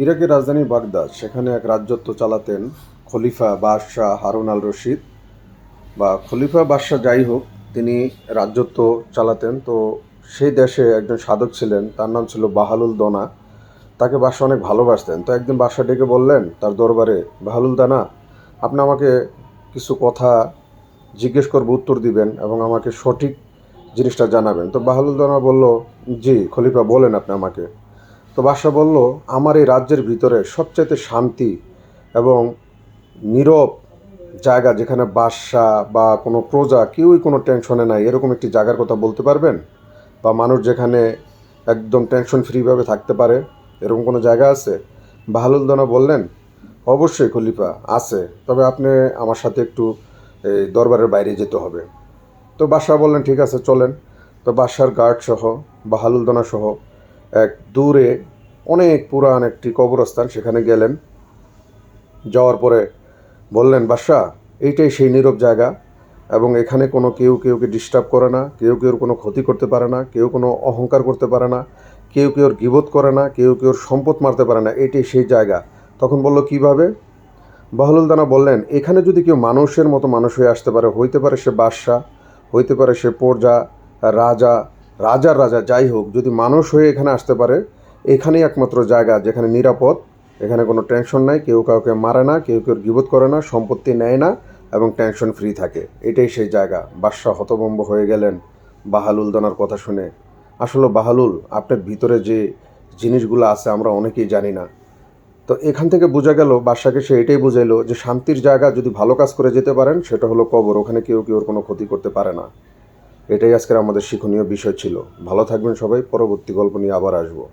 ইরাকের রাজধানী বাগদাদ, সেখানে এক রাজত্ব চালাতেন খলিফা বাদশাহ হারুন আল রশিদ, বা খলিফা বাদশাহ যাই হোক, তিনি রাজত্ব চালাতেন। তো সেই দেশে একজন সাধক ছিলেন, তার নাম ছিল বাহালুল দনা। তাকে বাদশাহ অনেক ভালোবাসতেন। তো একদিন বাদশাহ ডেকে বললেন তার দরবারে, বাহালুল দানা, আপনি আমাকে কিছু কথা জিজ্ঞেস করবো, উত্তর দিবেন এবং আমাকে সঠিক জিনিসটা জানাবেন। তো বাহালুল দানা বলল, জি খলিফা, বলেন আপনি আমাকে। তো বাদশাহ বলল, আমার এই রাজ্যের ভিতরে সবচাইতে শান্তি এবং নীরব জায়গা, যেখানে বাদশাহ বা কোনো প্রজা কেউই কোনো টেনশনে নাই, এরকম একটি জায়গার কথা বলতে পারবেন? বা মানুষ যেখানে একদম টেনশন ফ্রিভাবে থাকতে পারে, এরকম কোনো জায়গা আছে? বাহালুল দানা বললেন, অবশ্যই খলিফা, আছে, তবে আপনি আমার সাথে একটু এই দরবারের বাইরে যেতে হবে। তো বাদশাহ বললেন, ঠিক আছে, চলেন। তো বাদশার গার্ড সহ, বাহালুল দানা সহ এক দূরে অনেক পুরান একটি কবরস্থান, সেখানে গেলেন। যাওয়ার পরে বললেন, বাদশাহ, এইটাই সেই নীরব জায়গা, এবং এখানে কোনো কেউ কেউকে ডিস্টার্ব করে না, কেউ কেউর কোনো ক্ষতি করতে পারে না, কেউ কোনো অহংকার করতে পারে না, কেউ কেউর গীবত করে না, কেউ কেউর সম্পদ মারতে পারে না, এটাই সেই জায়গা। তখন বলল, কিভাবে? বাহলুল দানা বললেন, এখানে যদি কেউ মানুষের মতো মানুষ হয়ে আসতে পারে, হইতে পারে সে বাদশাহ, হইতে পারে সে প্রজা, রাজা, রাজার রাজা, যাই হোক, যদি মানুষ হয়ে এখানে আসতে পারে, এখানেই একমাত্র জায়গা যেখানে নিরাপদ, এখানে কোনো টেনশন নাই, কেউ কাউকে মারে না, কেউ কেউ গীবত করে না, সম্পত্তি নেয় না, এবং টেনশন ফ্রি থাকে, এটাই সেই জায়গা। বাদশাহ হতভম্ব হয়ে গেলেন বাহালুল দানার কথা শুনে। আসলে বাহালুল, আপনার ভিতরে যে জিনিসগুলো আছে আমরা অনেকেই জানি না। তো এখান থেকে বোঝা গেল, বাদশাকে সে এটাই বুঝাইলো যে শান্তির জায়গা যদি ভালো কাজ করে যেতে পারেন, সেটা হলো কবর, ওখানে কেউ কেউ কোনো ক্ষতি করতে পারে না। এটাই আজকের আমাদের শিক্ষণীয় বিষয় ছিল। ভালো থাকবেন সবাই, পরবর্তী গল্প নিয়ে আবার আসবো।